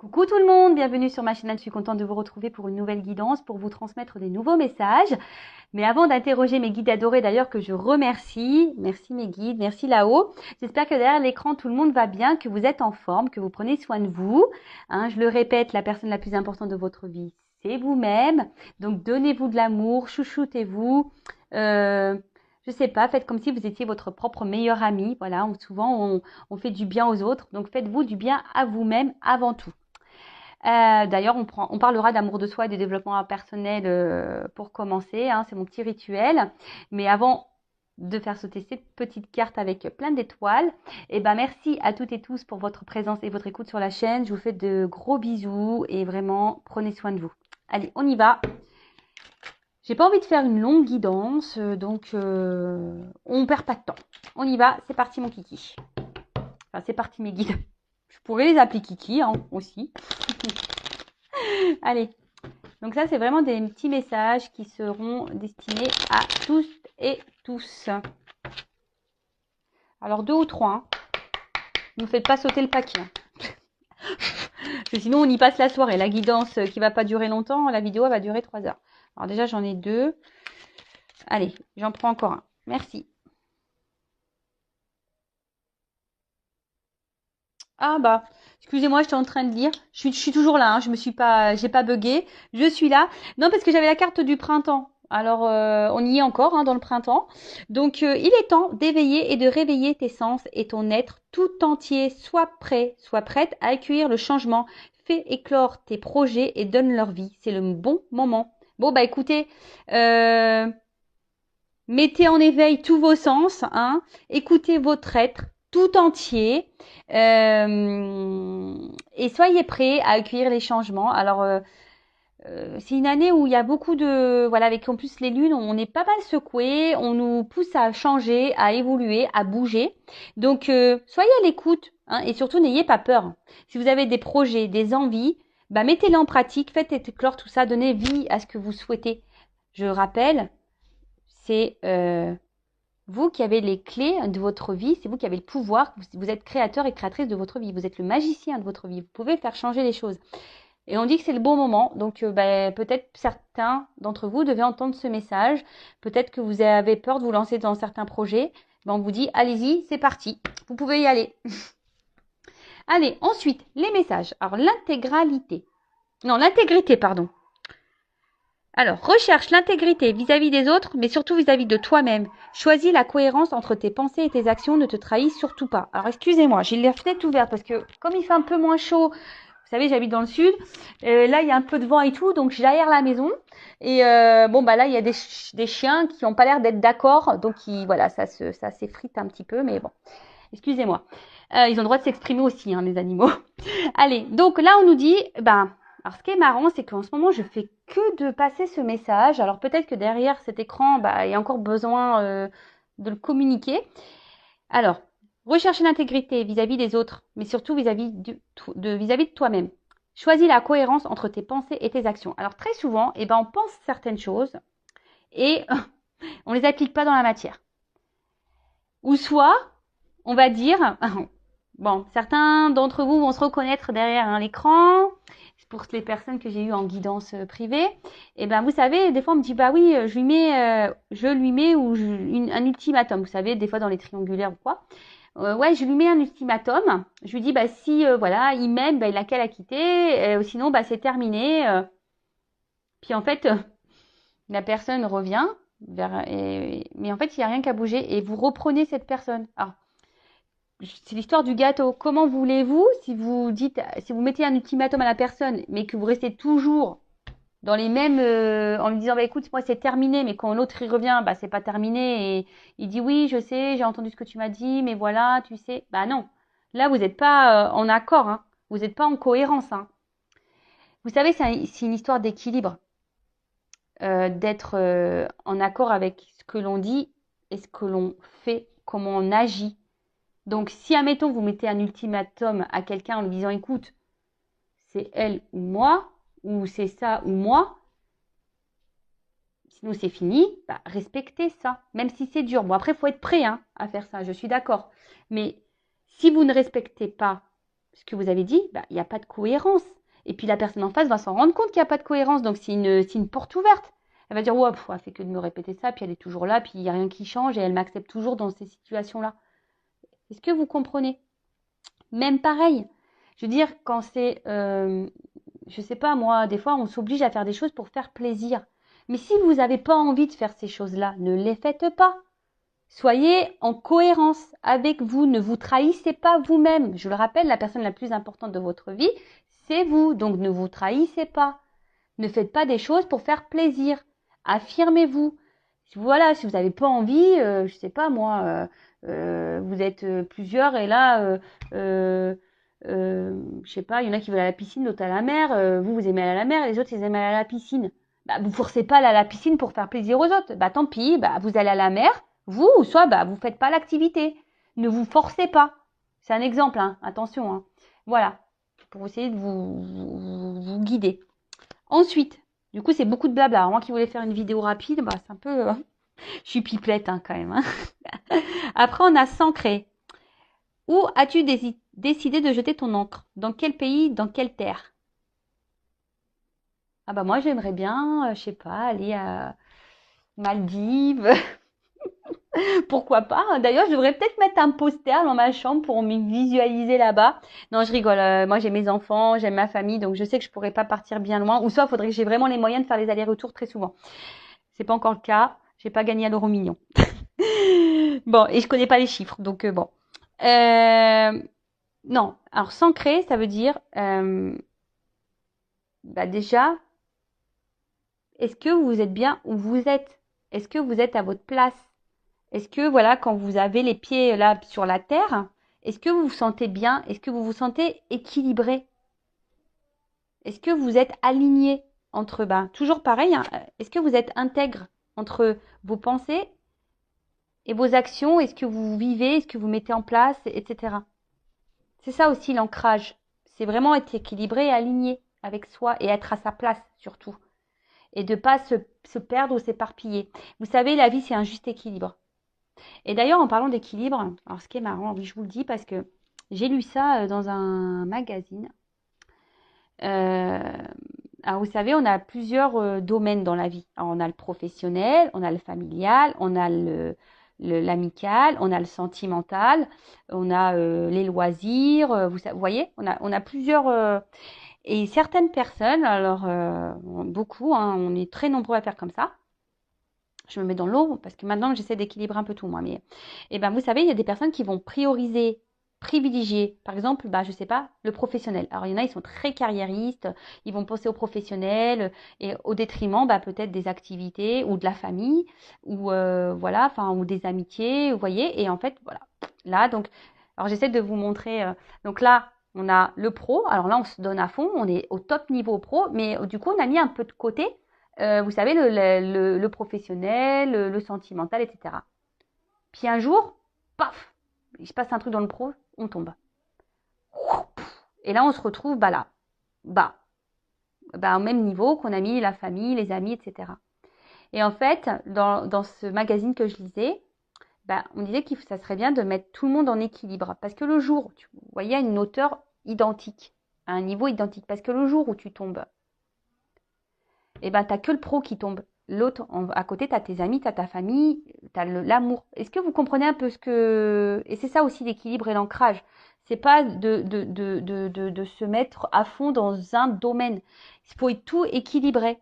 Coucou tout le monde, bienvenue sur ma chaîne. Je suis contente de vous retrouver pour une nouvelle guidance, pour vous transmettre des nouveaux messages. Mais avant d'interroger mes guides adorés d'ailleurs que je remercie, merci mes guides, merci là-haut. J'espère que derrière l'écran tout le monde va bien, que vous êtes en forme, que vous prenez soin de vous. Je le répète, la personne la plus importante de votre vie, c'est vous-même. Donc donnez-vous de l'amour, chouchoutez-vous. Je sais pas, faites comme si vous étiez votre propre meilleur ami. Voilà, souvent on fait du bien aux autres. Donc faites-vous du bien à vous-même avant tout. D'ailleurs, on parlera d'amour de soi et de développement personnel pour commencer. C'est mon petit rituel. Mais avant de faire sauter cette petite carte avec plein d'étoiles, merci à toutes et tous pour votre présence et votre écoute sur la chaîne. Je vous fais de gros bisous et vraiment, prenez soin de vous. Allez, on y va. J'ai pas envie de faire une longue guidance, donc on perd pas de temps. On y va, c'est parti mon kiki. Enfin, c'est parti mes guides. Je pourrais les appeler kiki aussi. Allez, donc ça c'est vraiment des petits messages qui seront destinés à tous et tous. Alors 2 ou 3, ne faites pas sauter le paquet. Parce que sinon on y passe la soirée. La guidance qui va pas durer longtemps, la vidéo va durer 3 heures. Alors déjà j'en ai 2. Allez, j'en prends encore un. Merci. Ah bah, excusez-moi, j'étais en train de lire. Je suis toujours là, j'ai pas bugué. Je suis là. Non, parce que j'avais la carte du printemps. Alors, on y est encore dans le printemps. Donc, il est temps d'éveiller et de réveiller tes sens et ton être tout entier. Sois prêt, sois prête à accueillir le changement. Fais éclore tes projets et donne leur vie. C'est le bon moment. Bon, bah écoutez, mettez en éveil tous vos sens, écoutez votre être tout entier et soyez prêts à accueillir les changements. Alors, c'est une année où il y a beaucoup de... Voilà, avec en plus les lunes, on est pas mal secoué, on nous pousse à changer, à évoluer, à bouger. Donc, soyez à l'écoute et surtout, n'ayez pas peur. Si vous avez des projets, des envies, mettez-les en pratique, faites éclore tout ça, donnez vie à ce que vous souhaitez. Je rappelle, c'est vous qui avez les clés de votre vie, c'est vous qui avez le pouvoir, vous êtes créateur et créatrice de votre vie, vous êtes le magicien de votre vie, vous pouvez faire changer les choses. Et on dit que c'est le bon moment, donc peut-être certains d'entre vous devaient entendre ce message, peut-être que vous avez peur de vous lancer dans certains projets, on vous dit allez-y, c'est parti, vous pouvez y aller. Allez, ensuite, les messages. Alors l'intégrité, pardon. Alors, recherche l'intégrité vis-à-vis des autres, mais surtout vis-à-vis de toi-même. Choisis la cohérence entre tes pensées et tes actions, ne te trahis surtout pas. Alors, excusez-moi, j'ai la fenêtre ouverte parce que comme il fait un peu moins chaud, vous savez, j'habite dans le sud, là, il y a un peu de vent et tout, donc j'aère la maison. Et là, il y a des chiens qui n'ont pas l'air d'être d'accord, donc voilà, ça s'effrite un petit peu, mais bon, excusez-moi. Ils ont le droit de s'exprimer aussi, les animaux. Allez, donc là, on nous dit, alors, ce qui est marrant, c'est qu'en ce moment, je fais que de passer ce message. Alors, peut-être que derrière cet écran, il y a encore besoin de le communiquer. Alors, rechercher l'intégrité vis-à-vis des autres, mais surtout vis-à-vis de toi-même. Choisis la cohérence entre tes pensées et tes actions. Alors, très souvent, on pense certaines choses et on ne les applique pas dans la matière. Ou soit, on va dire, bon, certains d'entre vous vont se reconnaître derrière l'écran. Pour les personnes que j'ai eues en guidance privée, vous savez, des fois on me dit oui, je lui mets un ultimatum. Vous savez, des fois dans les triangulaires ou quoi. Ouais, je lui mets un ultimatum. Je lui dis si il m'aime, il a qu'à la quitter. Sinon c'est terminé. Puis en fait, la personne revient mais en fait il n'y a rien qu'à bouger et vous reprenez cette personne. Alors, c'est l'histoire du gâteau. Comment voulez-vous, si vous mettez un ultimatum à la personne, mais que vous restez toujours dans les mêmes, en lui disant, écoute, moi c'est terminé, mais quand l'autre il revient, c'est pas terminé, et il dit oui, je sais, j'ai entendu ce que tu m'as dit, mais voilà, tu sais, non. Là, vous n'êtes pas en accord, vous n'êtes pas en cohérence. Vous savez, c'est une histoire d'équilibre, d'être en accord avec ce que l'on dit et ce que l'on fait, comment on agit. Donc, si, admettons, vous mettez un ultimatum à quelqu'un en lui disant, écoute, c'est elle ou moi, ou c'est ça ou moi, sinon c'est fini, respectez ça, même si c'est dur. Bon, après, il faut être prêt à faire ça, je suis d'accord. Mais si vous ne respectez pas ce que vous avez dit, bah, il n'y a pas de cohérence. Et puis la personne en face va s'en rendre compte qu'il n'y a pas de cohérence. Donc c'est une porte ouverte. Elle va dire, ouais, elle fait que de me répéter ça, puis elle est toujours là, puis il n'y a rien qui change et elle m'accepte toujours dans ces situations-là. Est-ce que vous comprenez? Même pareil. Je veux dire, quand c'est, je sais pas moi, des fois on s'oblige à faire des choses pour faire plaisir. Mais si vous n'avez pas envie de faire ces choses-là, ne les faites pas. Soyez en cohérence avec vous, ne vous trahissez pas vous-même. Je le rappelle, la personne la plus importante de votre vie, c'est vous. Donc ne vous trahissez pas. Ne faites pas des choses pour faire plaisir. Affirmez-vous. Voilà, si vous n'avez pas envie, je sais pas moi, vous êtes plusieurs et là, je sais pas, il y en a qui veulent aller à la piscine, d'autres à la mer. Vous aimez aller à la mer et les autres, ils aiment aller à la piscine. Bah, vous forcez pas à aller à la piscine pour faire plaisir aux autres. Bah, tant pis, bah, vous allez à la mer, vous, ou soit bah, vous faites pas l'activité. Ne vous forcez pas. C'est un exemple, hein, attention. Hein. Voilà, pour essayer de vous guider. Ensuite, du coup, c'est beaucoup de blabla. Alors, moi qui voulais faire une vidéo rapide, bah, c'est un peu... je suis pipelette hein, quand même. Hein. Après, on a s'ancrer. Où as-tu décidé de jeter ton encre? Dans quel pays? Dans quelle terre? Ah bah moi, j'aimerais bien, je sais pas, aller à Maldives. Pourquoi pas? D'ailleurs, je devrais peut-être mettre un poster dans ma chambre pour me visualiser là-bas. Non, je rigole. Moi, j'ai mes enfants, j'aime ma famille, donc je sais que je pourrais pas partir bien loin. Ou soit, il faudrait que j'ai vraiment les moyens de faire les allers-retours très souvent. C'est pas encore le cas. J'ai pas gagné à l'euro million. Bon, et je connais pas les chiffres, donc bon. Non, alors s'ancrer, ça veut dire bah déjà, est-ce que vous êtes bien où vous êtes? Est-ce que vous êtes à votre place? Est-ce que voilà, quand vous avez les pieds là sur la terre, est-ce que vous vous sentez bien? Est-ce que vous vous sentez équilibré? Est-ce que vous êtes aligné entre bah toujours pareil, hein, est-ce que vous êtes intègre entre vos pensées et vos actions? Est-ce que vous vivez? Est-ce que vous mettez en place, etc. C'est ça aussi l'ancrage. C'est vraiment être équilibré et aligné avec soi et être à sa place surtout. Et de ne pas se perdre ou s'éparpiller. Vous savez, la vie, c'est un juste équilibre. Et d'ailleurs, en parlant d'équilibre, alors ce qui est marrant, oui, je vous le dis parce que j'ai lu ça dans un magazine. Alors, vous savez, on a plusieurs domaines dans la vie. Alors, on a le professionnel, on a le familial, on a l'amical, on a le sentimental, on a les loisirs. Vous voyez, on a plusieurs. Et certaines personnes, alors beaucoup, hein, on est très nombreux à faire comme ça. Je me mets dans l'eau parce que maintenant j'essaie d'équilibrer un peu tout moi. Mais ben vous savez, il y a des personnes qui vont privilégier, par exemple, bah je sais pas, le professionnel. Alors il y en a, ils sont très carriéristes, ils vont penser au professionnel et au détriment, bah peut-être des activités ou de la famille ou voilà, enfin ou des amitiés, vous voyez. Et en fait voilà, là donc, alors j'essaie de vous montrer. Donc là. On a le pro, alors là on se donne à fond, on est au top niveau pro, mais du coup on a mis un peu de côté vous savez, le professionnel, le sentimental, etc. Puis un jour, paf, il se passe un truc dans le pro, on tombe. Et là, on se retrouve là, bas, au même niveau qu'on a mis la famille, les amis, etc. Et en fait, dans ce magazine que je lisais, on disait que ça serait bien de mettre tout le monde en équilibre. Parce que le jour, vous voyez, à une hauteur identique, à un niveau identique. Parce que le jour où tu tombes, et t'as que le pro qui tombe. L'autre, à côté, t'as tes amis, t'as ta famille, t'as l'amour. Est-ce que vous comprenez un peu ce que... Et c'est ça aussi l'équilibre et l'ancrage. C'est pas de se mettre à fond dans un domaine. Il faut tout équilibrer.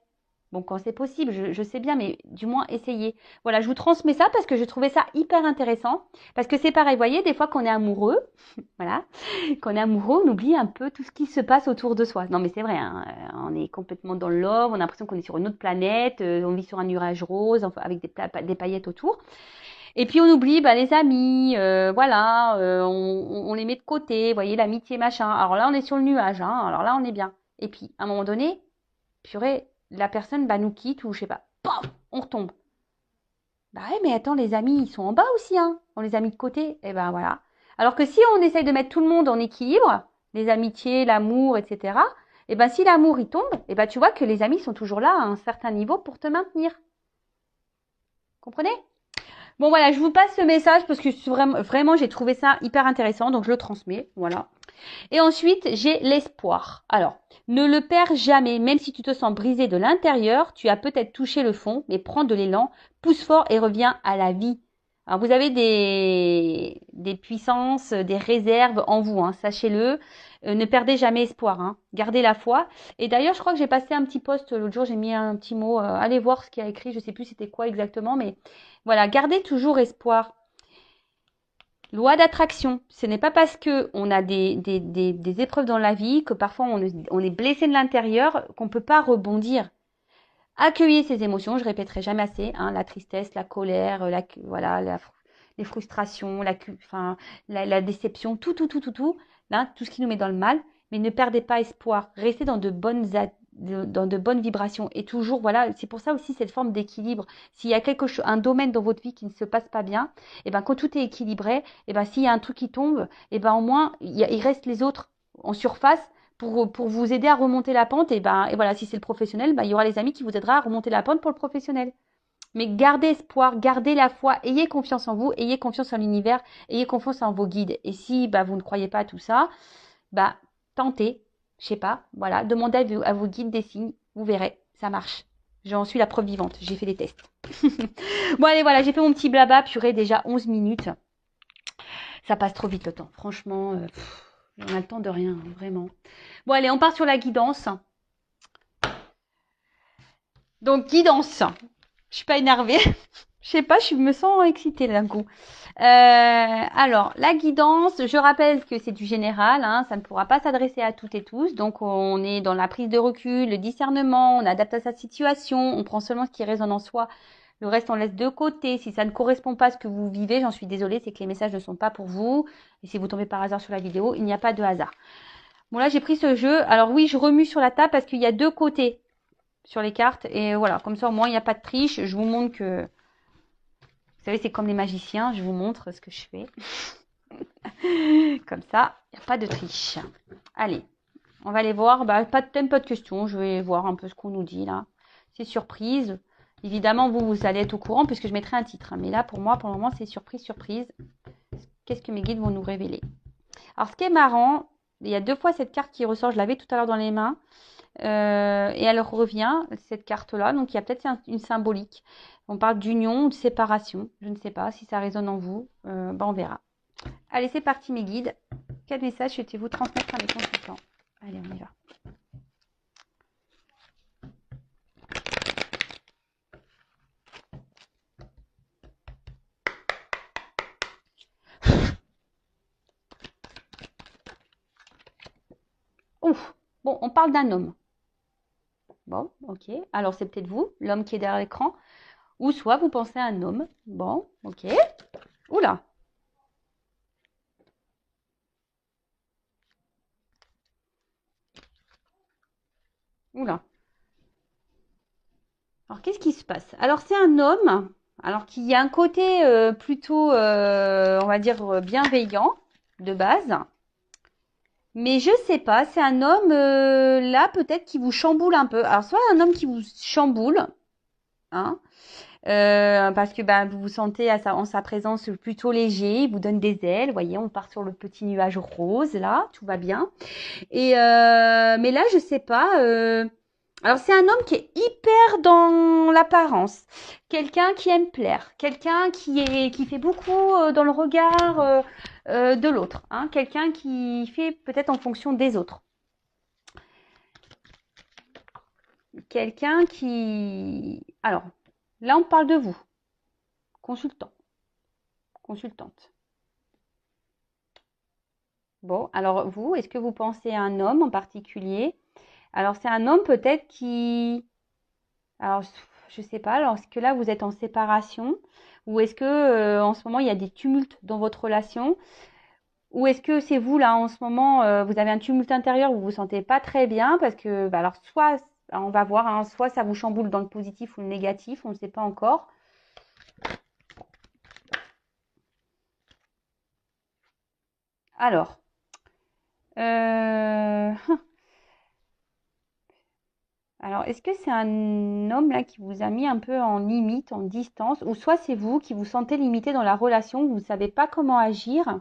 Bon, quand c'est possible, je sais bien, mais du moins essayer. Voilà, je vous transmets ça parce que je trouvais ça hyper intéressant. Parce que c'est pareil, vous voyez, des fois qu'on est amoureux, voilà, qu'on est amoureux, on oublie un peu tout ce qui se passe autour de soi. Non, mais c'est vrai, hein, on est complètement dans le love, on a l'impression qu'on est sur une autre planète, on vit sur un nuage rose, enfin, avec des paillettes autour. Et puis on oublie les amis, voilà, on les met de côté, vous voyez, l'amitié, machin. Alors là, on est sur le nuage, hein, alors là, on est bien. Et puis, à un moment donné, purée, la personne nous quitte ou je sais pas, paf, on retombe. Bah ouais, mais attends, les amis, ils sont en bas aussi, hein. On les a mis de côté. Et ben voilà. Alors que si on essaye de mettre tout le monde en équilibre, les amitiés, l'amour, etc., et ben si l'amour il tombe, et ben tu vois que les amis sont toujours là à un certain niveau pour te maintenir. Comprenez? Bon voilà, je vous passe ce message parce que vraiment j'ai trouvé ça hyper intéressant, donc je le transmets. Voilà. Et ensuite, j'ai l'espoir. Alors, ne le perds jamais, même si tu te sens brisé de l'intérieur, tu as peut-être touché le fond, mais prends de l'élan, pousse fort et reviens à la vie. Alors, vous avez des puissances, des réserves en vous, hein, sachez-le. Ne perdez jamais espoir, hein. Gardez la foi. Et d'ailleurs, je crois que j'ai passé un petit post l'autre jour, j'ai mis un petit mot. Allez voir ce qu'il y a écrit, je ne sais plus c'était quoi exactement, mais voilà, gardez toujours espoir. Loi d'attraction. Ce n'est pas parce que on a des épreuves dans la vie que parfois on est blessé de l'intérieur qu'on ne peut pas rebondir. Accueillez ces émotions, je répéterai jamais assez, hein, la tristesse, la colère, les frustrations, la déception, tout, là, tout ce qui nous met dans le mal, mais ne perdez pas espoir, restez dans dans de bonnes vibrations et toujours, voilà, c'est pour ça aussi cette forme d'équilibre. S'il y a un domaine dans votre vie qui ne se passe pas bien, et ben quand tout est équilibré, et ben s'il y a un truc qui tombe, et ben au moins il reste les autres en surface pour vous aider à remonter la pente. Et voilà, si c'est le professionnel, il y aura les amis qui vous aidera à remonter la pente pour le professionnel. Mais gardez espoir, gardez la foi, ayez confiance en vous, ayez confiance en l'univers, ayez confiance en vos guides. Et si vous ne croyez pas à tout ça, tentez, je sais pas, voilà, demandez à vos guides des signes, vous verrez, ça marche. J'en suis la preuve vivante, j'ai fait des tests. Bon allez, voilà, j'ai fait mon petit blabla, purée, déjà 11 minutes. Ça passe trop vite le temps, franchement, on a le temps de rien, hein, vraiment. Bon allez, on part sur la guidance. Donc guidance, je suis pas énervée, je sais pas, je me sens excitée d'un coup. Alors, la guidance, je rappelle que c'est du général, hein, ça ne pourra pas s'adresser à toutes et tous. Donc, on est dans la prise de recul, le discernement, on adapte à sa situation, on prend seulement ce qui résonne en soi. Le reste, on laisse de côté. Si ça ne correspond pas à ce que vous vivez, j'en suis désolée, c'est que les messages ne sont pas pour vous. Et si vous tombez par hasard sur la vidéo, il n'y a pas de hasard. Bon, là, j'ai pris ce jeu. Alors oui, je remue sur la table parce qu'il y a deux côtés sur les cartes. Et voilà, comme ça, au moins, il n'y a pas de triche. Je vous montre que... Vous savez, c'est comme les magiciens. Je vous montre ce que je fais. Comme ça, il n'y a pas de triche. Allez, on va aller voir. Pas de thème, pas de questions. Je vais voir un peu ce qu'on nous dit là. C'est surprise. Évidemment, vous allez être au courant puisque je mettrai un titre. Mais là, pour moi, pour le moment, c'est surprise, surprise. Qu'est-ce que mes guides vont nous révéler? Alors, ce qui est marrant, il y a deux fois cette carte qui ressort. Je l'avais tout à l'heure dans les mains. Et elle revient, cette carte-là. Donc, il y a peut-être une symbolique. On parle d'union ou de séparation. Je ne sais pas si ça résonne en vous. On verra. Allez, c'est parti mes guides. Quel message souhaitez-vous transmettre à mes consultants? Allez, on y va. Ouf. Bon, on parle d'un homme. Bon, ok. Alors, c'est peut-être vous, l'homme qui est derrière l'écran. Ou soit vous pensez à un homme. Bon, ok. Oula. Oula. Alors, qu'est-ce qui se passe? Alors, c'est un homme, alors qui a un côté plutôt, on va dire, bienveillant de base. Mais je sais pas, c'est un homme là peut-être qui vous chamboule un peu. Alors, soit un homme qui vous chamboule, hein, parce que vous vous sentez en sa présence plutôt léger, il vous donne des ailes. Vous voyez, on part sur le petit nuage rose là, tout va bien. Et mais là, je sais pas. Alors, c'est un homme qui est hyper dans l'apparence, quelqu'un qui aime plaire, quelqu'un qui fait beaucoup dans le regard de l'autre, hein, quelqu'un qui fait peut-être en fonction des autres, quelqu'un qui. Alors, là, on parle de vous, consultant, consultante. Bon, alors vous, est-ce que vous pensez à un homme en particulier? Alors, c'est un homme peut-être qui. Alors, je sais pas. Alors, est-ce que là, vous êtes en séparation? Ou est-ce que en ce moment, il y a des tumultes dans votre relation? Ou est-ce que c'est vous, là, en ce moment, vous avez un tumulte intérieur, vous vous sentez pas très bien? Parce que, alors, soit, on va voir, hein, soit ça vous chamboule dans le positif ou le négatif, on ne sait pas encore. Alors, euh, Alors, est-ce que c'est un homme là qui vous a mis un peu en limite, en distance, ou soit c'est vous qui vous sentez limité dans la relation, vous ne savez pas comment agir,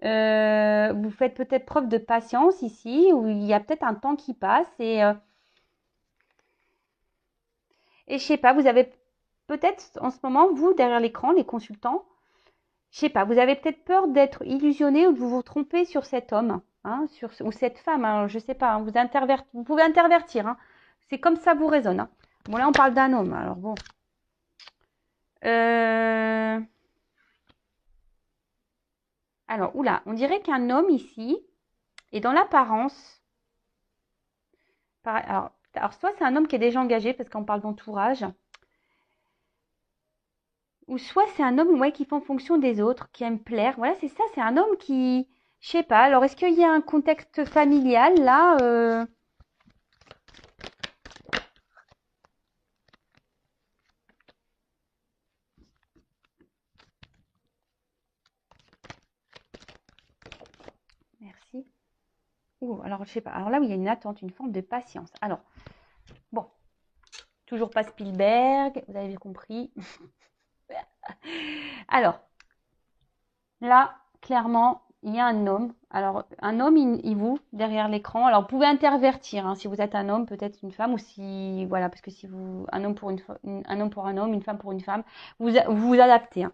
Vous faites peut-être preuve de patience ici, où il y a peut-être un temps qui passe et je sais pas, vous avez peut-être en ce moment, vous, derrière l'écran, les consultants, je sais pas, vous avez peut-être peur d'être illusionné ou de vous tromper sur cet homme, hein, ou cette femme, hein, je sais pas, hein, vous pouvez intervertir, hein. C'est comme ça vous résonne, hein. Bon, là, on parle d'un homme, alors bon. Euh, Alors, oula, on dirait qu'un homme ici est dans l'apparence. Alors, soit c'est un homme qui est déjà engagé parce qu'on parle d'entourage, ou soit c'est un homme ouais, qui fait en fonction des autres, qui aime plaire. Voilà, c'est ça, c'est un homme qui, je sais pas. Alors, est-ce qu'il y a un contexte familial là Merci. Ouh, alors, je sais pas. Alors là où il y a une attente, une forme de patience. Alors, bon, toujours pas Spielberg, vous avez compris. Alors, là, clairement, il y a un homme. Alors, un homme, il vous, derrière l'écran. Alors, vous pouvez intervertir, hein, si vous êtes un homme, peut-être une femme, ou si, voilà, parce que si vous, un homme pour un homme pour un homme, une femme pour une femme, vous vous adaptez, hein.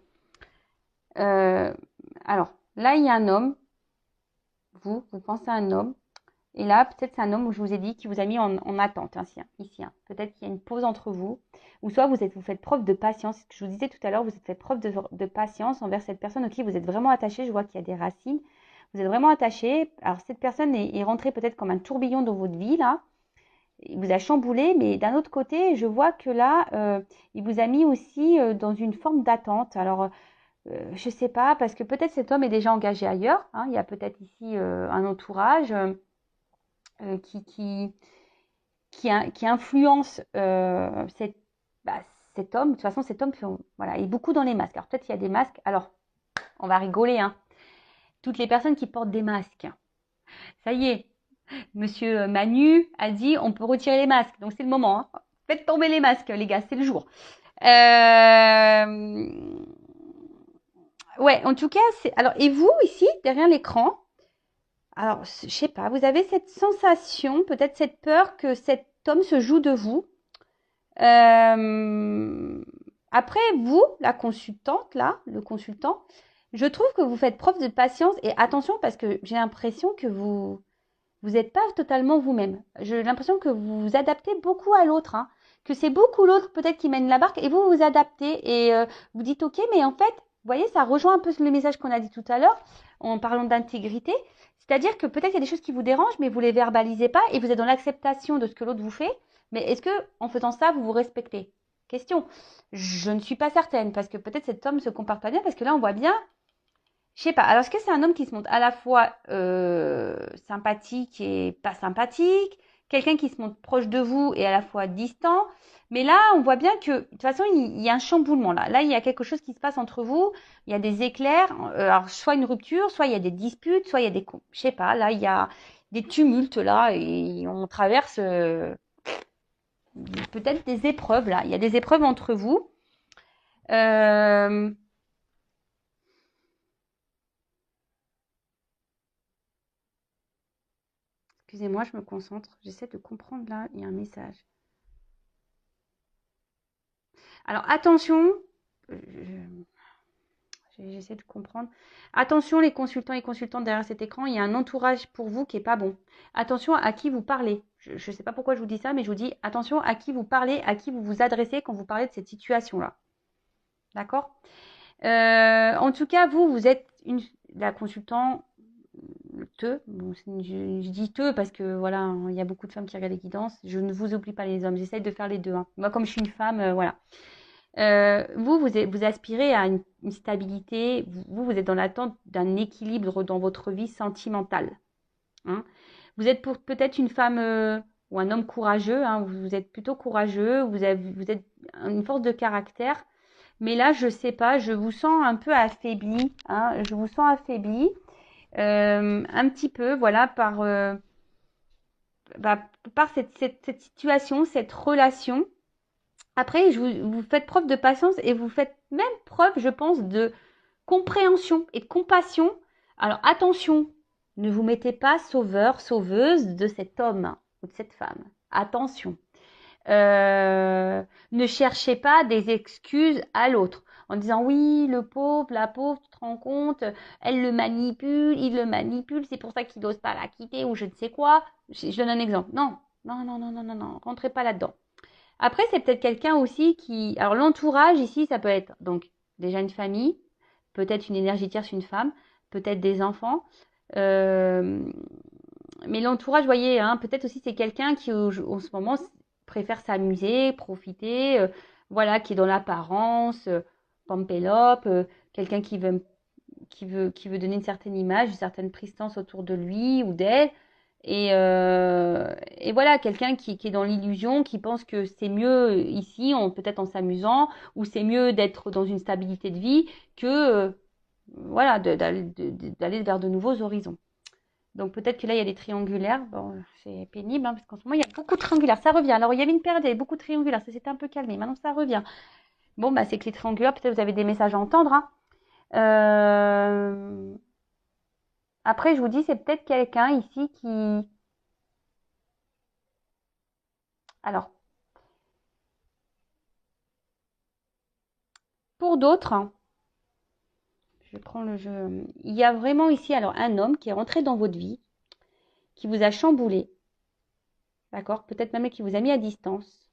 Euh, alors, là, il y a un homme, vous pensez à un homme, et là, peut-être c'est un homme où je vous ai dit qui vous a mis en attente, hein, ici, hein. Peut-être qu'il y a une pause entre vous, ou soit vous faites preuve de patience. Ce que je vous disais tout à l'heure, vous faites preuve de patience envers cette personne auquel vous êtes vraiment attaché. Je vois qu'il y a des racines. Vous êtes vraiment attaché. Alors, cette personne est rentrée peut-être comme un tourbillon dans votre vie, là. Il vous a chamboulé, mais d'un autre côté, je vois que là, il vous a mis aussi dans une forme d'attente. Alors, je sais pas, parce que peut-être cet homme est déjà engagé ailleurs, hein. Il y a peut-être ici un entourage qui, qui influence bah, cet homme. De toute façon, cet homme voilà, est beaucoup dans les masques. Alors peut-être il y a des masques. Alors, on va rigoler, hein. Toutes les personnes qui portent des masques. Ça y est, Monsieur Manu a dit on peut retirer les masques. Donc c'est le moment, hein. Faites tomber les masques, les gars, c'est le jour. Ouais, en tout cas, alors et vous ici derrière l'écran, alors je sais pas, vous avez cette sensation, peut-être cette peur que cet homme se joue de vous. Euh, Après, vous, la consultante, là, le consultant, je trouve que vous faites preuve de patience et attention parce que j'ai l'impression que vous n'êtes pas totalement vous-même. J'ai l'impression que vous vous adaptez beaucoup à l'autre, hein, que c'est beaucoup l'autre peut-être qui mène la barque et vous vous adaptez et vous dites ok, mais en fait, vous voyez, ça rejoint un peu le message qu'on a dit tout à l'heure en parlant d'intégrité. C'est-à-dire que peut-être il y a des choses qui vous dérangent, mais vous les verbalisez pas et vous êtes dans l'acceptation de ce que l'autre vous fait. Mais est-ce que en faisant ça, vous vous respectez? Question. Je ne suis pas certaine parce que peut-être cet homme se comporte pas bien parce que là on voit bien je sais pas. Alors, est-ce que c'est un homme qui se montre à la fois sympathique et pas sympathique, quelqu'un qui se montre proche de vous et à la fois distant? Mais là, on voit bien que de toute façon, il y a un chamboulement là. Là, il y a quelque chose qui se passe entre vous. Il y a des éclairs. Alors, soit une rupture, soit il y a des disputes, soit il y a je sais pas. Là, il y a des tumultes là et on traverse peut-être des épreuves là. Il y a des épreuves entre vous. Euh, Excusez-moi, je me concentre. J'essaie de comprendre là. Il y a un message. Alors attention, j'essaie de comprendre. Attention les consultants et consultantes derrière cet écran, il y a un entourage pour vous qui est pas bon. Attention à qui vous parlez. Je ne sais pas pourquoi je vous dis ça, mais je vous dis attention à qui vous parlez, à qui vous vous adressez quand vous parlez de cette situation-là. D'accord? En tout cas, vous êtes la consultant bon, je dis te parce que voilà, il y a beaucoup de femmes qui regardent les guidances. Je ne vous oublie pas les hommes. J'essaie de faire les deux, hein. Moi, comme je suis une femme, voilà. Vous aspirez à une stabilité, vous êtes dans l'attente d'un équilibre dans votre vie sentimentale, hein. Vous êtes peut-être une femme ou un homme courageux, hein, vous êtes plutôt courageux, vous êtes une force de caractère, mais là, je sais pas, je vous sens un peu affaibli, hein, je vous sens affaibli, un petit peu, voilà, bah, par cette situation, cette relation. Après, vous faites preuve de patience et vous faites même preuve, je pense, de compréhension et de compassion Alors attention, ne vous mettez pas sauveur, sauveuse de cet homme ou de cette femme. Attention. Ne cherchez pas des excuses à l'autre en disant oui, le pauvre, la pauvre, tu te rends compte, elle le manipule, il le manipule, c'est pour ça qu'il n'ose pas la quitter ou je ne sais quoi. Je donne un exemple. Non, non, non, non, non, non, non, rentrez pas là-dedans. Après, c'est peut-être quelqu'un aussi qui... Alors l'entourage ici, ça peut être donc déjà une famille, peut-être une énergie tierce, une femme, peut-être des enfants. Euh, mais l'entourage, vous voyez, hein, peut-être aussi c'est quelqu'un qui en ce moment préfère s'amuser, profiter, voilà, qui est dans l'apparence, pampélope, quelqu'un qui veut donner une certaine image, une certaine prestance autour de lui ou d'elle. Et voilà, quelqu'un qui est dans l'illusion, qui pense que c'est mieux ici, peut-être en s'amusant, ou c'est mieux d'être dans une stabilité de vie que voilà, d'aller vers de nouveaux horizons. Donc peut-être que là, il y a des triangulaires. Bon, c'est pénible, hein, parce qu'en ce moment, il y a beaucoup de triangulaires. Ça revient. Alors, il y avait une période, il y avait beaucoup de triangulaires. Ça s'était un peu calmé. Maintenant, ça revient. Bon, bah, c'est que les triangulaires, peut-être vous avez des messages à entendre. Hein. Après, je vous dis, c'est peut-être quelqu'un ici qui... Alors, pour d'autres, hein, je prends le jeu. Il y a vraiment ici, alors, un homme qui est rentré dans votre vie, qui vous a chamboulé. D'accord? Peut-être même qui vous a mis à distance.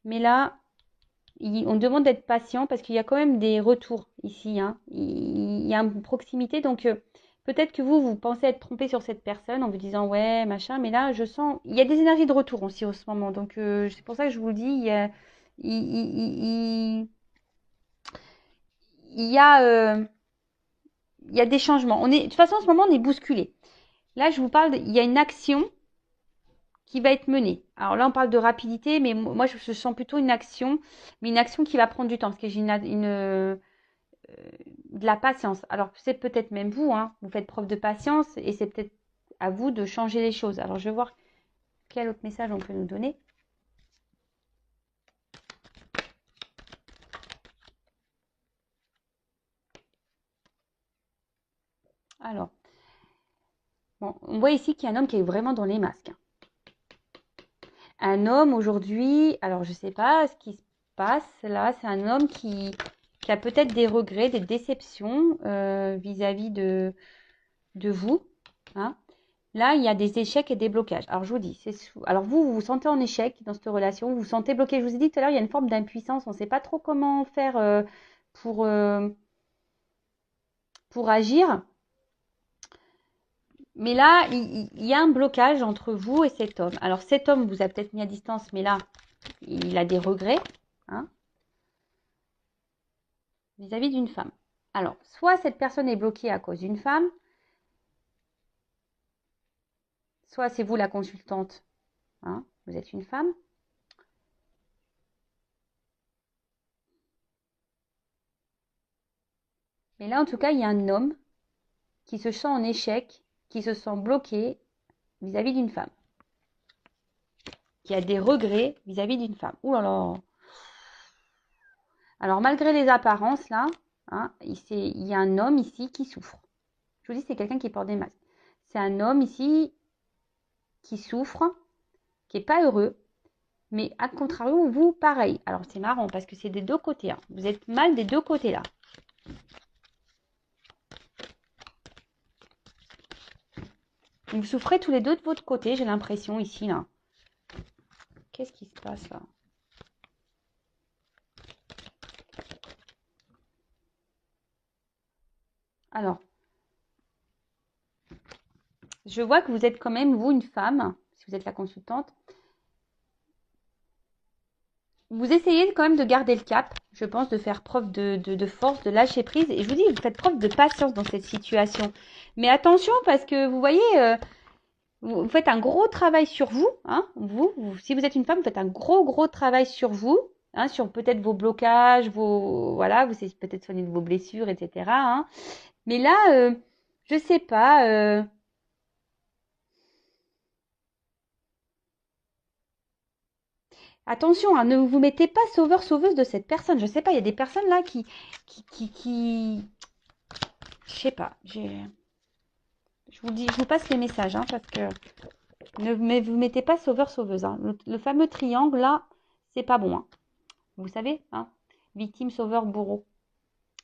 Mais là, on demande d'être patient parce qu'il y a quand même des retours ici. Hein. Il y a une proximité. Donc, peut-être que vous pensez être trompé sur cette personne en vous disant ouais, machin. Mais là, je sens. Il y a des énergies de retour aussi en ce moment. Donc, c'est pour ça que je vous le dis. Il, il- il- il y a, il y a des changements. De toute façon, en ce moment, on est bousculé. Là, je vous parle. Il y a une action qui va être menée. Alors là, on parle de rapidité, mais moi, je sens plutôt une action, mais une action qui va prendre du temps, parce que j'ai de la patience. Alors, c'est peut-être même vous, hein, vous faites preuve de patience, et c'est peut-être à vous de changer les choses. Alors, je vais voir quel autre message on peut nous donner. Alors, bon, on voit ici qu'il y a un homme qui est vraiment dans les masques. Un homme aujourd'hui, alors je ne sais pas ce qui se passe là, c'est un homme qui a peut-être des regrets, des déceptions vis-à-vis de vous. Hein. Là, il y a des échecs et des blocages. Alors, je vous dis, alors vous vous sentez en échec dans cette relation, vous vous sentez bloqué. Je vous ai dit tout à l'heure, il y a une forme d'impuissance. On ne sait pas trop comment faire pour, euh, pour agir. Mais là, il y a un blocage entre vous et cet homme. Alors, cet homme vous a peut-être mis à distance, mais là, il a des regrets hein, vis-à-vis d'une femme. Alors, soit cette personne est bloquée à cause d'une femme, soit c'est vous la consultante, hein, vous êtes une femme. Mais là, en tout cas, il y a un homme qui se sent en échec, qui se sent bloqué vis-à-vis d'une femme, qui a des regrets vis-à-vis d'une femme. Ouh là là. Alors, malgré les apparences, là, hein, il y a un homme ici qui souffre. Je vous dis, c'est quelqu'un qui porte des masques. C'est un homme ici qui souffre, qui n'est pas heureux, mais à contrario, vous, pareil. Alors, c'est marrant parce que c'est des deux côtés. Hein. Vous êtes mal des deux côtés, là. Vous souffrez tous les deux de votre côté, j'ai l'impression, ici, là. Qu'est-ce qui se passe, là? Alors, je vois que vous êtes quand même, vous, une femme, si vous êtes la consultante. Vous essayez quand même de garder le cap, je pense, de faire preuve de force, de lâcher prise. Et je vous dis, vous faites preuve de patience dans cette situation. Mais attention, parce que vous voyez, vous faites un gros travail sur vous. Hein, si vous êtes une femme, vous faites un gros travail sur vous. Hein, sur peut-être vos blocages, voilà, vous essayez peut-être soigner de vos blessures, etc. Hein. Mais là, je sais pas. Attention, hein, ne vous mettez pas sauveur, sauveuse de cette personne. Je sais pas, il y a des personnes là qui Je sais pas. Je vous dis, je vous passe les messages, hein, parce que ne vous mettez pas sauveur-sauveuse. Hein. Le fameux triangle, là, c'est pas bon. Hein. Vous savez, hein, victime, sauveur, bourreau.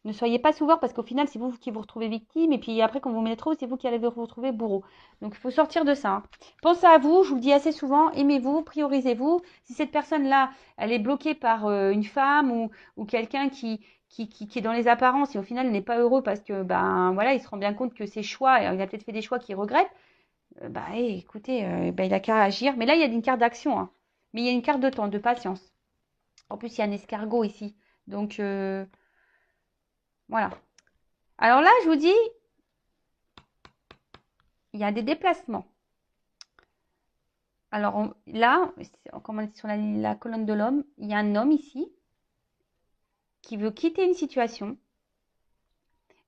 Ne soyez pas sauveur parce qu'au final, c'est vous qui vous retrouvez victime. Et puis après, quand vous mettez trop, c'est vous qui allez vous retrouver bourreau. Donc, il faut sortir de ça. Hein. Pensez à vous, je vous le dis assez souvent, aimez-vous, priorisez-vous. Si cette personne-là, elle est bloquée par une femme ou quelqu'un qui est dans les apparences et au final n'est pas heureux parce que, ben voilà, il se rend bien compte que ses choix, il a peut-être fait des choix qu'il regrette, bah écoutez, il a qu'à agir. Mais là, il y a une carte d'action. Hein. Mais il y a une carte de temps, de patience. En plus, il y a un escargot ici. Donc, voilà. Alors là, je vous dis, il y a des déplacements. Alors là, comme on est sur la colonne de l'homme, il y a un homme ici qui veut quitter une situation,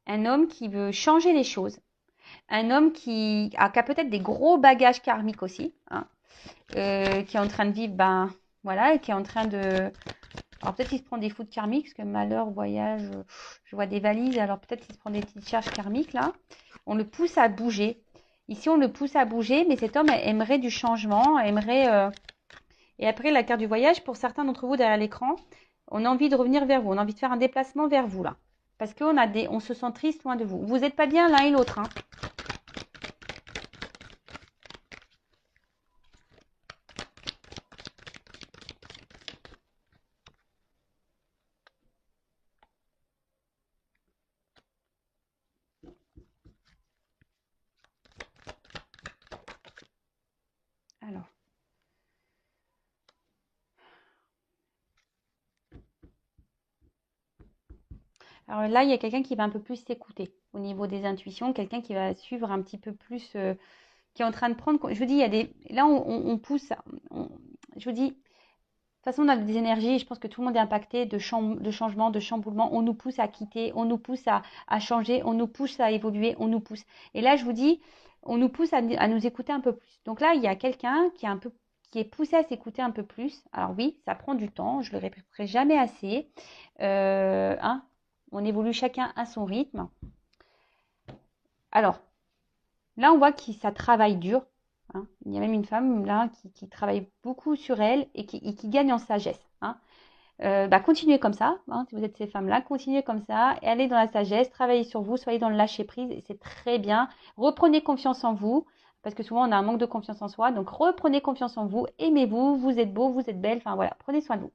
un homme qui veut changer les choses, un homme qui a peut-être des gros bagages karmiques aussi, hein, qui est en train de vivre, ben voilà, et qui est en train de... Alors peut-être qu'il se prend des foudres karmiques, parce que malheur, voyage, je vois des valises, alors peut-être qu'il se prend des petites charges karmiques là. On le pousse à bouger. Ici, on le pousse à bouger, mais cet homme aimerait du changement, aimerait... Et après, la carte du voyage, pour certains d'entre vous derrière l'écran, on a envie de revenir vers vous, on a envie de faire un déplacement vers vous là. Parce on se sent triste loin de vous. Vous n'êtes pas bien l'un et l'autre. Hein. Alors. Alors là, il y a quelqu'un qui va un peu plus s'écouter au niveau des intuitions, quelqu'un qui va suivre un petit peu plus, qui est en train de prendre. Je vous dis, il y a des. Là, on pousse. Je vous dis, de toute façon, on a des énergies. Je pense que tout le monde est impacté de changement, de chamboulement. On nous pousse à quitter, on nous pousse à changer, on nous pousse à évoluer, on nous pousse. Et là, je vous dis, on nous pousse à nous écouter un peu plus. Donc là, il y a quelqu'un qui est poussé à s'écouter un peu plus. Alors oui, ça prend du temps. Je le répéterai jamais assez. Hein, on évolue chacun à son rythme. Alors, là, on voit que ça travaille dur. Hein. Il y a même une femme là qui travaille beaucoup sur elle et qui gagne en sagesse. Hein. Continuez comme ça. Hein, si vous êtes ces femmes-là, continuez comme ça. Et allez dans la sagesse, travaillez sur vous, soyez dans le lâcher-prise. Et c'est très bien. Reprenez confiance en vous. Parce que souvent, on a un manque de confiance en soi. Donc, reprenez confiance en vous. Aimez-vous. Vous êtes beau, vous êtes belle. Enfin, voilà. Prenez soin de vous.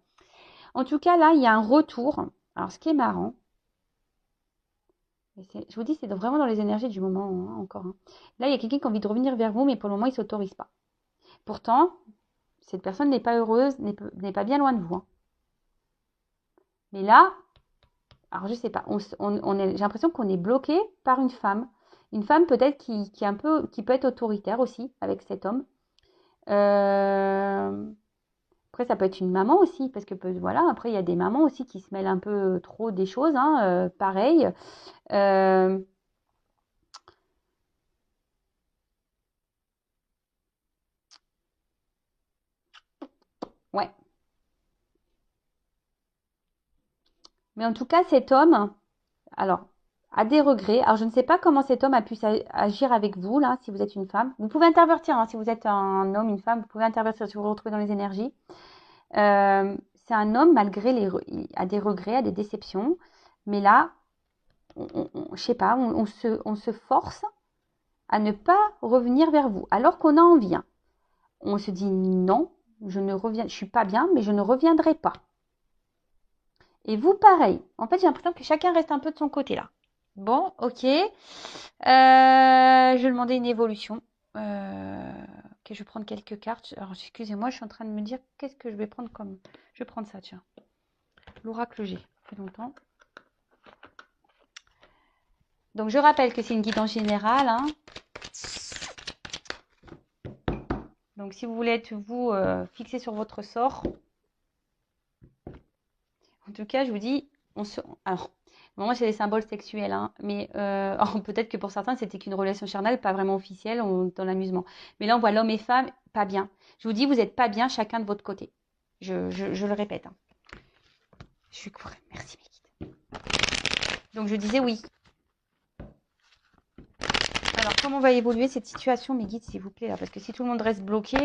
En tout cas, là, il y a un retour. Alors, ce qui est marrant, je vous dis, c'est vraiment dans les énergies du moment, hein, encore. Hein. Là, il y a quelqu'un qui a envie de revenir vers vous, mais pour le moment, il ne s'autorise pas. Pourtant, cette personne n'est pas heureuse, n'est pas bien loin de vous. Hein. Mais là, alors je ne sais pas, j'ai l'impression qu'on est bloqué par une femme. Une femme peut-être qui peut être autoritaire aussi avec cet homme. Après, ça peut être une maman aussi, parce que voilà, après, il y a des mamans aussi qui se mêlent un peu trop des choses, hein, pareil. Euh, ouais. Mais en tout cas, cet homme, alors, a des regrets. Alors, je ne sais pas comment cet homme a pu agir avec vous, là, si vous êtes une femme. Vous pouvez intervertir, hein, si vous êtes un homme, une femme, vous pouvez intervertir si vous vous retrouvez dans les énergies. C'est un homme, malgré il a des regrets, a des déceptions. Mais là, je sais pas, on se force à ne pas revenir vers vous, alors qu'on a envie. Hein. On se dit non, je suis pas bien, mais je ne reviendrai pas. Et vous, pareil. En fait, j'ai l'impression que chacun reste un peu de son côté là. Bon, ok. Je vais demander une évolution. Ok, je vais prendre quelques cartes. Alors, excusez-moi, je suis en train de me dire qu'est-ce que je vais prendre comme... Je vais prendre ça, tiens. L'oracle G. Ça fait longtemps. Donc, je rappelle que c'est une guidance générale. Hein. Donc, si vous voulez être, vous, fixé sur votre sort, en tout cas, je vous dis, alors, moi, c'est des symboles sexuels, hein, mais peut-être que pour certains, c'était qu'une relation charnelle, pas vraiment officielle, dans l'amusement. Mais là, on voit l'homme et femme, pas bien. Je vous dis, vous n'êtes pas bien chacun de votre côté. Je le répète. Hein. Merci, mes guides. Donc, je disais oui. Alors, comment va évoluer cette situation, mes guides, s'il vous plaît, là? Parce que si tout le monde reste bloqué,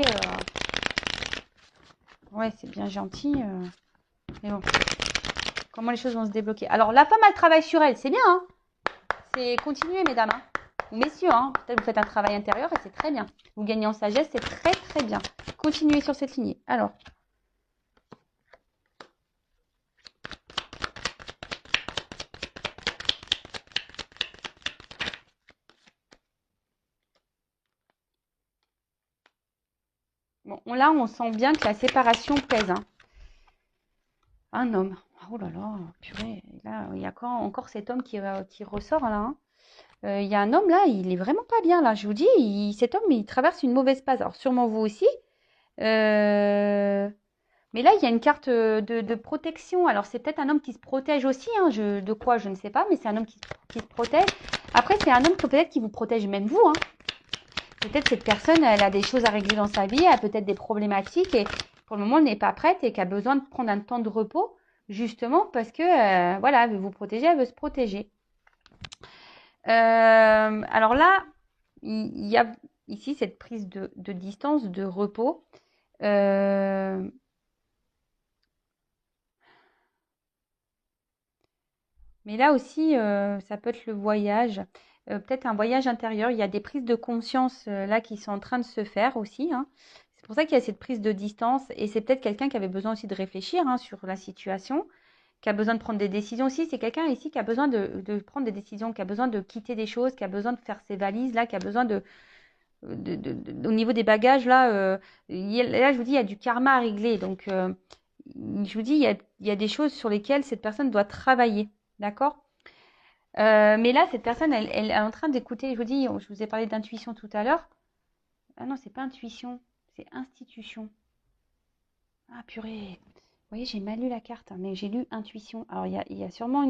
ouais, c'est bien gentil. Mais bon, comment les choses vont se débloquer? Alors, la femme, elle travaille sur elle, c'est bien, hein? C'est continuer, mesdames, hein? Ou messieurs, hein? Peut-être vous faites un travail intérieur et c'est très bien. Vous gagnez en sagesse, c'est très, très bien. Continuez sur cette lignée. Alors. Bon, là, on sent bien que la séparation pèse, hein. Un homme. Oh là là, purée. Là, il y a encore cet homme qui ressort, là, hein. Il y a un homme, là, il est vraiment pas bien, là. Je vous dis, cet homme, il traverse une mauvaise passe. Alors, sûrement vous aussi. Mais là, il y a une carte de protection. Alors, c'est peut-être un homme qui se protège aussi, hein. De quoi, je ne sais pas, mais c'est un homme qui se protège. Après, c'est un homme peut-être qui vous protège même vous, hein. Peut-être cette personne, elle a des choses à régler dans sa vie, elle a peut-être des problématiques et pour le moment, elle n'est pas prête et qu'elle a besoin de prendre un temps de repos, justement parce que, voilà, elle veut vous protéger, elle veut se protéger. Alors là, il y a ici cette prise de distance, de repos. Mais là aussi, ça peut être le voyage, peut-être un voyage intérieur. Il y a des prises de conscience là qui sont en train de se faire aussi, hein. C'est pour ça qu'il y a cette prise de distance et c'est peut-être quelqu'un qui avait besoin aussi de réfléchir, hein, sur la situation, qui a besoin de prendre des décisions aussi. C'est quelqu'un ici qui a besoin de prendre des décisions, qui a besoin de quitter des choses, qui a besoin de faire ses valises là, qui a besoin au niveau des bagages là, là je vous dis, il y a du karma à régler. Donc, je vous dis, il y a des choses sur lesquelles cette personne doit travailler. D'accord? Mais là, cette personne, elle est en train d'écouter. Je vous dis, je vous ai parlé d'intuition tout à l'heure. Ah non, c'est pas intuition, c'est institution. Ah purée. Vous voyez, j'ai mal lu la carte, hein, mais j'ai lu intuition. Alors, il y a sûrement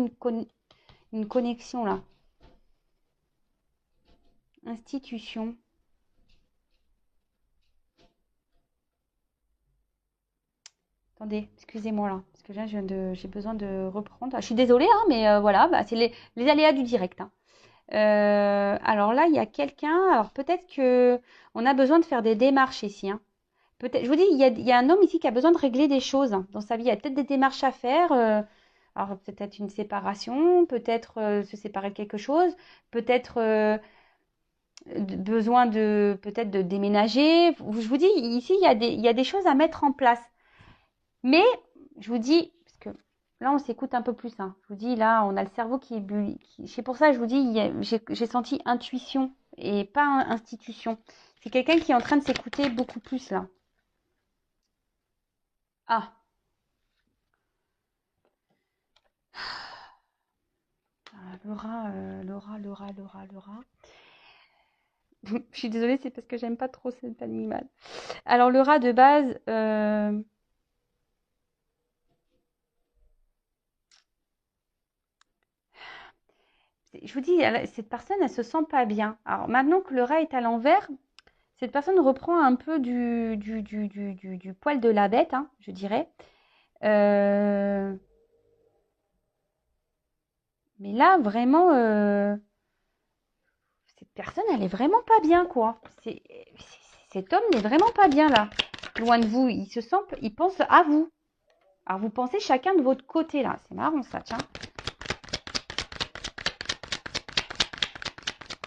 une connexion là. Institution. Attendez, excusez-moi là, parce que là, j'ai besoin de reprendre. Ah, je suis désolée, hein, mais voilà, bah, c'est les aléas du direct, hein. Alors là, il y a quelqu'un. Alors peut-être que on a besoin de faire des démarches ici, hein. Peut-être, je vous dis, il y a un homme ici qui a besoin de régler des choses, hein, dans sa vie. Il y a peut-être des démarches à faire. Alors peut-être une séparation, peut-être se séparer de quelque chose, peut-être besoin de peut-être de déménager. Je vous dis, ici, il y a des choses à mettre en place. Mais je vous dis, parce que là, on s'écoute un peu plus, hein. Je vous dis, là, on a le cerveau qui est c'est pour ça que je vous dis, j'ai senti intuition et pas institution. C'est quelqu'un qui est en train de s'écouter beaucoup plus, là. Ah, Laura. Je suis désolée, c'est parce que j'aime pas trop cet animal. Alors, le rat de base, je vous dis, cette personne, elle se sent pas bien. Alors, maintenant que le rat est à l'envers, cette personne reprend un peu du poil de la bête, hein, je dirais. Euh, mais là, vraiment, cette personne, elle est vraiment pas bien, quoi. Cet homme n'est vraiment pas bien, là. Loin de vous, il pense à vous. Alors, vous pensez chacun de votre côté, là. C'est marrant, ça, tiens.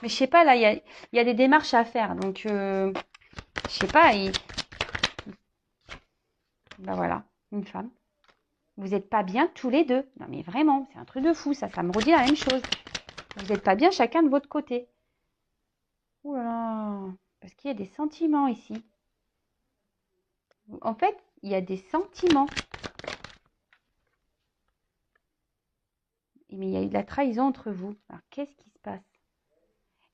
Mais je sais pas, là, il y a des démarches à faire. Donc, je sais pas. Ben voilà, une femme. Vous n'êtes pas bien tous les deux. Non, mais vraiment, c'est un truc de fou, ça. Ça me redit la même chose. Vous n'êtes pas bien chacun de votre côté. Ouh là là. Parce qu'il y a des sentiments ici. En fait, il y a des sentiments. Mais il y a eu de la trahison entre vous. Alors, qu'est-ce qui se passe?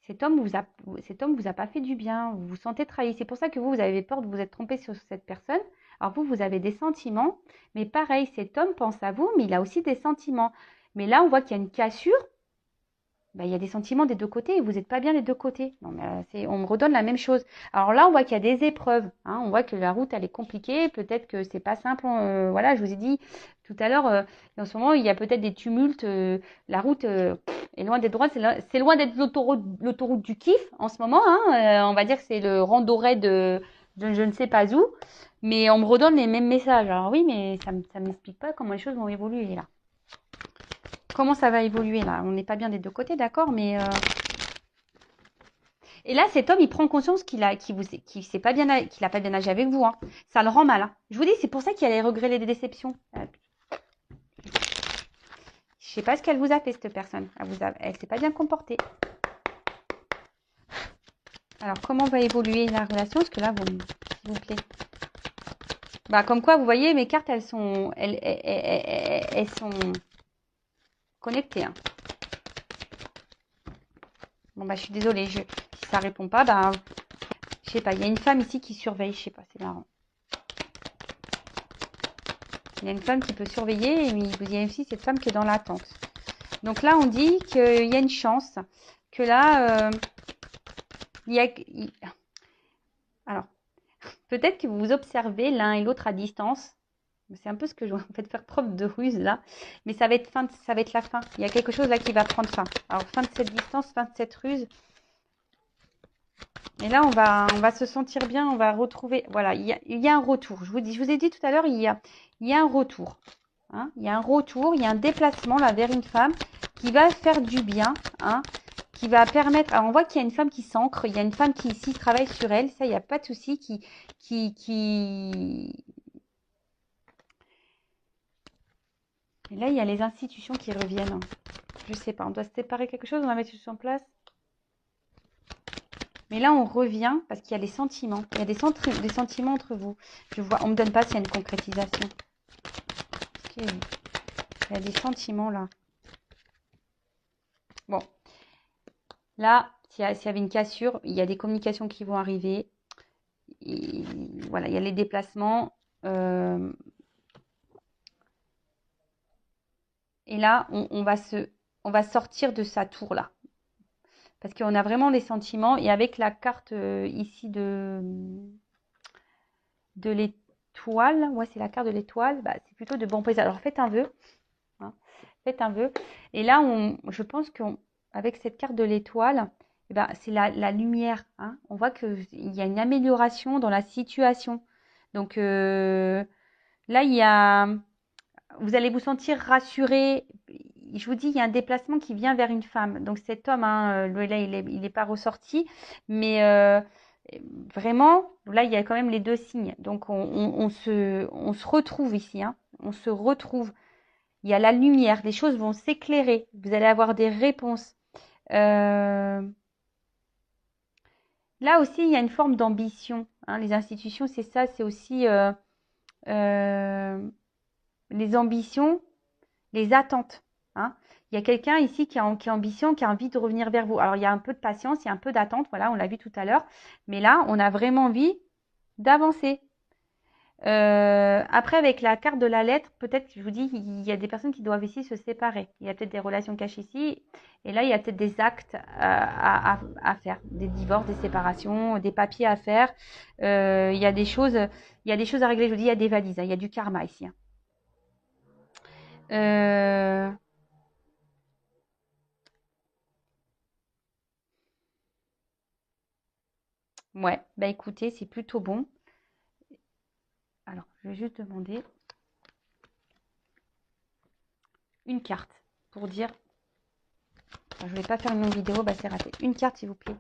Cet homme vous a pas fait du bien. Vous vous sentez trahi. C'est pour ça que vous avez peur de vous être trompé sur cette personne. Alors vous avez des sentiments. Mais pareil, cet homme pense à vous, mais il a aussi des sentiments. Mais là, on voit qu'il y a une cassure. il y a des sentiments des deux côtés et vous n'êtes pas bien des deux côtés. Non, mais on me redonne la même chose. Alors là, on voit qu'il y a des épreuves. Hein, on voit que la route, elle est compliquée. Peut-être que c'est pas simple. Voilà, je vous ai dit tout à l'heure, en ce moment, il y a peut-être des tumultes. La route est loin d'être droite. C'est loin d'être l'autoroute du kiff en ce moment. Hein, on va dire que c'est le randonnée de je ne sais pas où. Mais on me redonne les mêmes messages. Alors oui, mais ça ne m'explique pas comment les choses vont évoluer là. Comment ça va évoluer là? On n'est pas bien des deux côtés, d'accord, mais et là, cet homme, il prend conscience qu'il a pas bien, qu'il a pas bien agi avec vous. Hein. Ça le rend mal. Hein. Je vous dis, c'est pour ça qu'il a les regrets, les déceptions. Je sais pas ce qu'elle vous a fait, cette personne. Elle s'est pas bien comportée. Alors, comment va évoluer la relation? Parce que là, s'il vous plaît. Bah, comme quoi, vous voyez, mes cartes, elles sont connectées. Hein. Bon, bah, je suis désolée. Si ça répond pas, bah, je sais pas. Il y a une femme ici qui surveille. Je sais pas, c'est marrant. Il y a une femme qui peut surveiller, mais il y a aussi cette femme qui est dans l'attente. Donc là, on dit qu'il y a une chance, que là, alors, peut-être que vous observez l'un et l'autre à distance. C'est un peu ce que je vais en fait faire preuve de ruse là, mais ça va être la fin. Il y a quelque chose là qui va prendre fin. Alors fin de cette distance, fin de cette ruse. Et là on va se sentir bien, on va retrouver. Voilà, il y a un retour. Je vous ai dit tout à l'heure, il y a un retour. Hein, il y a un retour, il y a un déplacement là vers une femme qui va faire du bien, hein, qui va permettre. Alors on voit qu'il y a une femme qui s'ancre, il y a une femme qui ici travaille sur elle, ça il n'y a pas de souci, Et là, il y a les institutions qui reviennent. Je sais pas, on doit se séparer quelque chose, on va mettre tout en place. Mais là, on revient parce qu'il y a les sentiments. Il y a des sentiments entre vous. Je vois, on me donne pas s'il y a une concrétisation. Il y a des sentiments là. Bon. Là, s'il y avait une cassure, il y a des communications qui vont arriver. Et voilà, il y a les déplacements. Et là, on va sortir de sa tour là. Parce qu'on a vraiment les sentiments. Et avec la carte ici de l'étoile, ouais, c'est la carte de l'étoile, bah, c'est plutôt de bons présents. Alors faites un vœu. Hein, faites un vœu. Et là, je pense qu'avec cette carte de l'étoile, eh ben, c'est la lumière. Hein. On voit qu'il y a une amélioration dans la situation. Donc là, vous allez vous sentir rassuré. Je vous dis, il y a un déplacement qui vient vers une femme. Donc cet homme, hein, là, il est pas ressorti, mais vraiment, là, il y a quand même les deux signes. Donc on se retrouve ici. Hein. On se retrouve. Il y a la lumière. Les choses vont s'éclairer. Vous allez avoir des réponses. Là aussi, il y a une forme d'ambition. Hein. Les institutions, c'est ça. C'est aussi les ambitions, les attentes. Hein. Il y a quelqu'un ici qui a ambition, qui a envie de revenir vers vous. Alors, il y a un peu de patience, il y a un peu d'attente, voilà, on l'a vu tout à l'heure. Mais là, on a vraiment envie d'avancer. Après, avec la carte de la lettre, peut-être, je vous dis, il y a des personnes qui doivent ici se séparer. Il y a peut-être des relations cachées ici. Et là, il y a peut-être des actes à faire, des divorces, des séparations, des papiers à faire. Il y a des choses à régler. Je vous dis, il y a des valises, hein, il y a du karma ici. Hein. Ouais, bah écoutez, c'est plutôt bon. Alors, je vais juste demander une carte pour dire. Enfin, je ne vais pas faire une longue vidéo, bah c'est raté. Une carte, s'il vous plaît.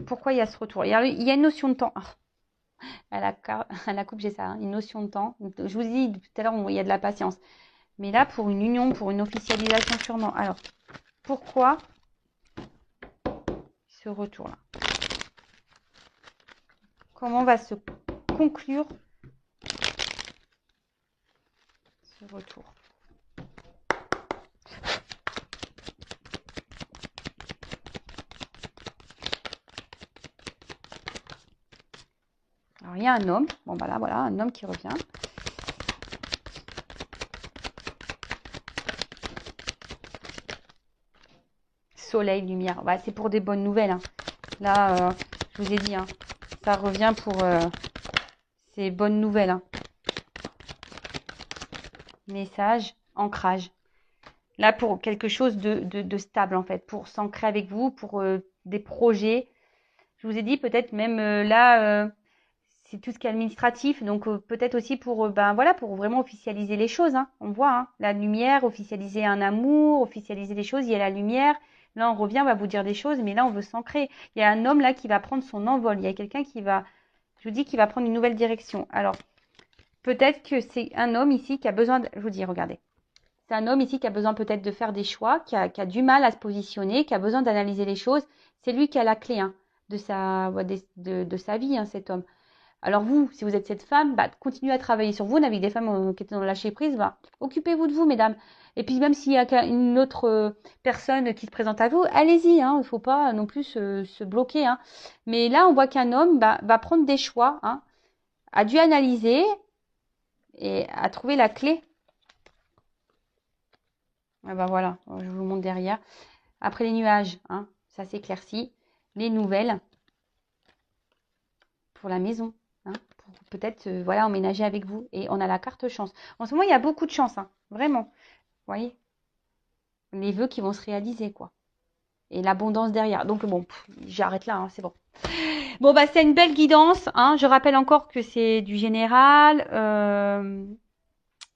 Pourquoi il y a ce retour? Il y a une notion de temps. À la coupe, j'ai ça, hein, une notion de temps. Je vous dis tout à l'heure, il y a de la patience. Mais là, pour une union, pour une officialisation sûrement. Alors, pourquoi ce retour-là? Comment va se conclure ce retour? Alors, il y a un homme. Bon, bah là, voilà, un homme qui revient. soleil, lumière. Bah, c'est pour des bonnes nouvelles. Hein. Là, je vous ai dit, hein, ça revient pour ces bonnes nouvelles. Hein. Message, ancrage. Là, pour quelque chose de stable, en fait, pour s'ancrer avec vous, pour des projets. Je vous ai dit, peut-être même là, c'est tout ce qui est administratif. Donc, peut-être aussi pour, ben voilà, pour vraiment officialiser les choses. Hein. On voit, hein, la lumière, officialiser un amour, officialiser les choses. Il y a la lumière. Là, on revient, on va vous dire des choses, mais là, on veut s'ancrer. Il y a un homme là qui va prendre son envol. Il y a quelqu'un qui va, je vous dis, qui va prendre une nouvelle direction. Alors, peut-être que c'est un homme ici qui a besoin de, je vous dis, regardez. C'est un homme ici qui a besoin peut-être de faire des choix, qui a du mal à se positionner, qui a besoin d'analyser les choses. C'est lui qui a la clé hein, de sa vie, hein, cet homme. Alors vous, si vous êtes cette femme, bah, continuez à travailler sur vous. On a vu des femmes qui étaient dans le lâcher prise, bah, occupez-vous de vous, mesdames. Et puis même s'il y a une autre personne qui se présente à vous, allez-y. Hein, il ne faut pas non plus se bloquer. Hein. Mais là, on voit qu'un homme bah, va prendre des choix, hein, a dû analyser et a trouvé la clé. Ah bah voilà, je vous montre derrière. Après les nuages, hein, ça s'éclaircit. Les nouvelles pour la maison, hein, pour peut-être voilà, emménager avec vous. Et on a la carte chance. En ce moment, il y a beaucoup de chance, hein, vraiment. Vous voyez, les vœux qui vont se réaliser, quoi. Et l'abondance derrière. Donc bon, j'arrête là, hein, c'est bon. Bon, bah c'est une belle guidance. Hein. Je rappelle encore que c'est du général.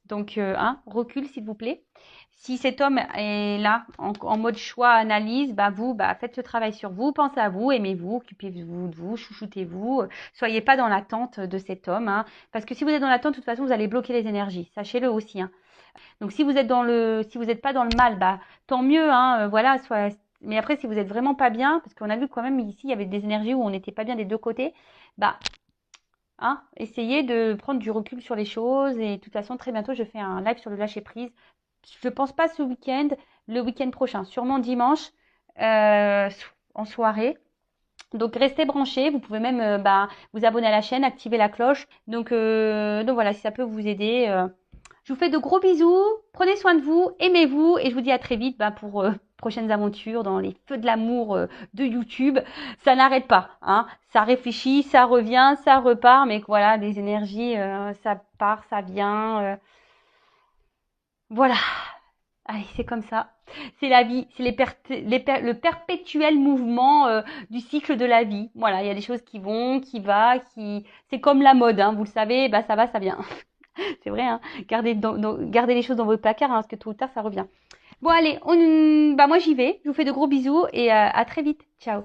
Donc, recul, s'il vous plaît. Si cet homme est là, en mode choix, analyse, bah vous, bah faites ce travail sur vous, pensez à vous, aimez-vous, occupez-vous de vous, chouchoutez-vous. Soyez pas dans l'attente de cet homme, hein, parce que si vous êtes dans l'attente, de toute façon, vous allez bloquer les énergies. Sachez-le aussi. Hein. Donc, si vous êtes si vous n'êtes pas dans le mal, bah tant mieux, hein, voilà. Mais après, si vous êtes vraiment pas bien, parce qu'on a vu quand même ici, il y avait des énergies où on n'était pas bien des deux côtés, bah hein, essayez de prendre du recul sur les choses. Et de toute façon, très bientôt, je fais un live sur le lâcher prise. Je ne pense pas ce week-end, le week-end prochain, sûrement dimanche en soirée. Donc restez branchés, vous pouvez même vous abonner à la chaîne, activer la cloche. Donc voilà, si ça peut vous aider. Je vous fais de gros bisous, prenez soin de vous, aimez-vous et je vous dis à très vite pour prochaines aventures dans les feux de l'amour de YouTube. Ça n'arrête pas, hein. Ça réfléchit, ça revient, ça repart, mais voilà, les énergies, ça part, ça vient. Voilà. Allez, c'est comme ça. C'est la vie, c'est le perpétuel mouvement du cycle de la vie. Voilà, il y a des choses qui vont, qui... C'est comme la mode, hein, vous le savez, bah ça va, ça vient. C'est vrai, hein. Gardez les choses dans votre placard, hein, parce que tôt ou tard, ça revient. Bon, allez, moi j'y vais. Je vous fais de gros bisous et à très vite. Ciao.